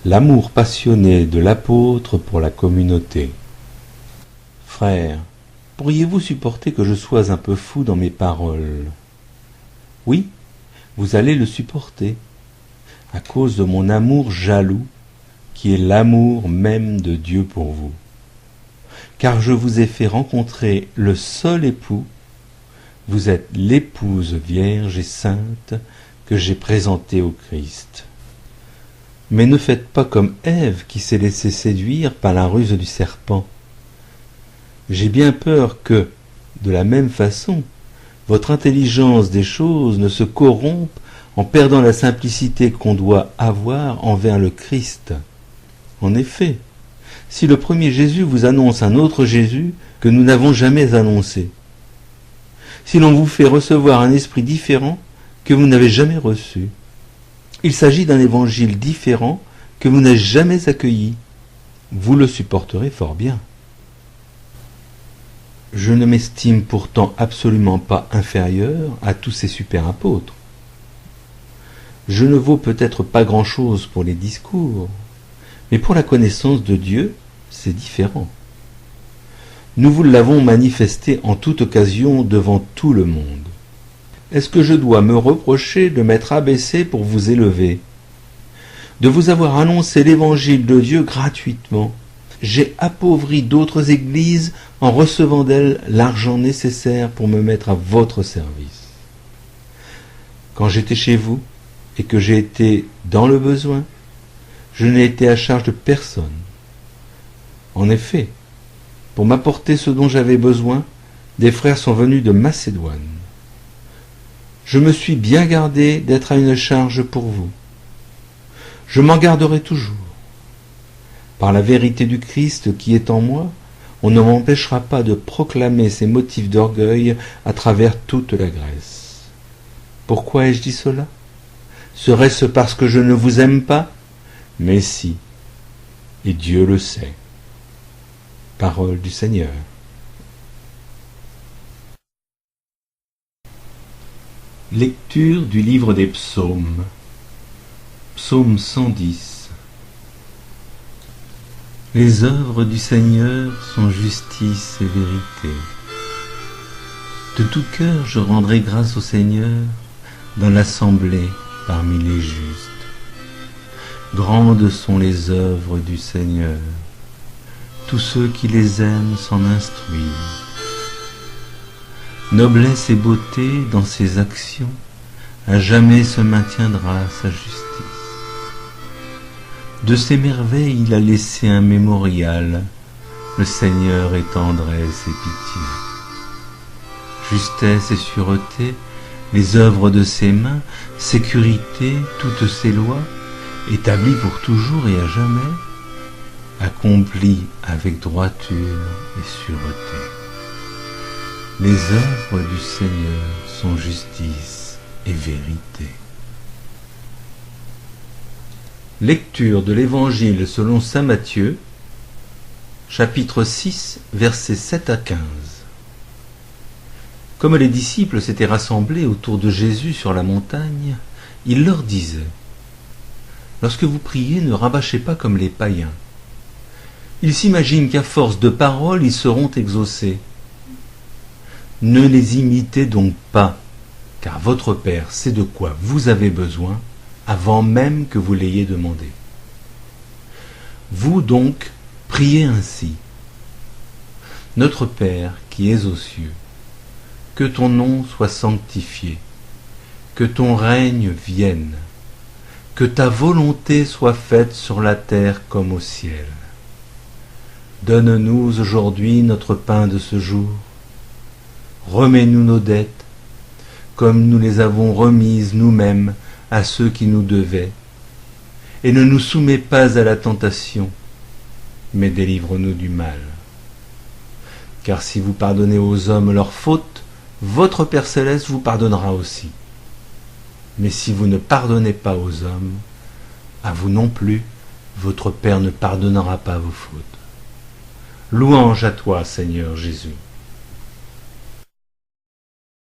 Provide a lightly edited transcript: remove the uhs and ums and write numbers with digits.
L'amour passionné de l'apôtre pour la communauté. Frères, pourriez-vous supporter que je sois un peu fou dans mes paroles? Oui, vous allez le supporter, à cause de mon amour jaloux, qui est l'amour même de Dieu pour vous. Car je vous ai fait rencontrer le seul époux, vous êtes l'épouse vierge et sainte que j'ai présentée au Christ. Mais ne faites pas comme Ève qui s'est laissée séduire par la ruse du serpent. J'ai bien peur que, de la même façon, votre intelligence des choses ne se corrompe en perdant la simplicité qu'on doit avoir envers le Christ. En effet, si le premier Jésus vous annonce un autre Jésus que nous n'avons jamais annoncé, si l'on vous fait recevoir un esprit différent que vous n'avez jamais reçu, il s'agit d'un évangile différent que vous n'avez jamais accueilli. Vous le supporterez fort bien. Je ne m'estime pourtant absolument pas inférieur à tous ces super apôtres. Je ne vaux peut-être pas grand-chose pour les discours, mais pour la connaissance de Dieu, c'est différent. Nous vous l'avons manifesté en toute occasion devant tout le monde. Est-ce que je dois me reprocher de m'être abaissé pour vous élever, de vous avoir annoncé l'évangile de Dieu gratuitement? J'ai appauvri d'autres églises en recevant d'elles l'argent nécessaire pour me mettre à votre service. Quand j'étais chez vous et que j'ai été dans le besoin, je n'ai été à charge de personne. En effet, pour m'apporter ce dont j'avais besoin, des frères sont venus de Macédoine. Je me suis bien gardé d'être à une charge pour vous. Je m'en garderai toujours. Par la vérité du Christ qui est en moi, on ne m'empêchera pas de proclamer ces motifs d'orgueil à travers toute la Grèce. Pourquoi ai-je dit cela? Serait-ce parce que je ne vous aime pas? Mais si, et Dieu le sait. Parole du Seigneur. Lecture du livre des Psaumes. Psaume 110. Les œuvres du Seigneur sont justice et vérité. De tout cœur je rendrai grâce au Seigneur dans l'assemblée parmi les justes. Grandes sont les œuvres du Seigneur. Tous ceux qui les aiment s'en instruisent. Noblesse et beauté dans ses actions, à jamais se maintiendra sa justice. De ses merveilles il a laissé un mémorial, le Seigneur est tendresse et pitié. Justesse et sûreté, les œuvres de ses mains, sécurité, toutes ses lois, établies pour toujours et à jamais, accomplies avec droiture et sûreté. Les œuvres du Seigneur sont justice et vérité. Lecture de l'Évangile selon saint Matthieu, chapitre 6, versets 7 à 15. Comme les disciples s'étaient rassemblés autour de Jésus sur la montagne, il leur disait: lorsque vous priez, ne rabâchez pas comme les païens. Ils s'imaginent qu'à force de paroles, ils seront exaucés. Ne les imitez donc pas, car votre Père sait de quoi vous avez besoin avant même que vous l'ayez demandé. Vous donc, priez ainsi. Notre Père qui es aux cieux, que ton nom soit sanctifié, que ton règne vienne, que ta volonté soit faite sur la terre comme au ciel. Donne-nous aujourd'hui notre pain de ce jour. Remets-nous nos dettes, comme nous les avons remises nous-mêmes à ceux qui nous devaient. Et ne nous soumets pas à la tentation, mais délivre-nous du mal. Car si vous pardonnez aux hommes leurs fautes, votre Père céleste vous pardonnera aussi. Mais si vous ne pardonnez pas aux hommes, à vous non plus, votre Père ne pardonnera pas vos fautes. Louange à toi, Seigneur Jésus.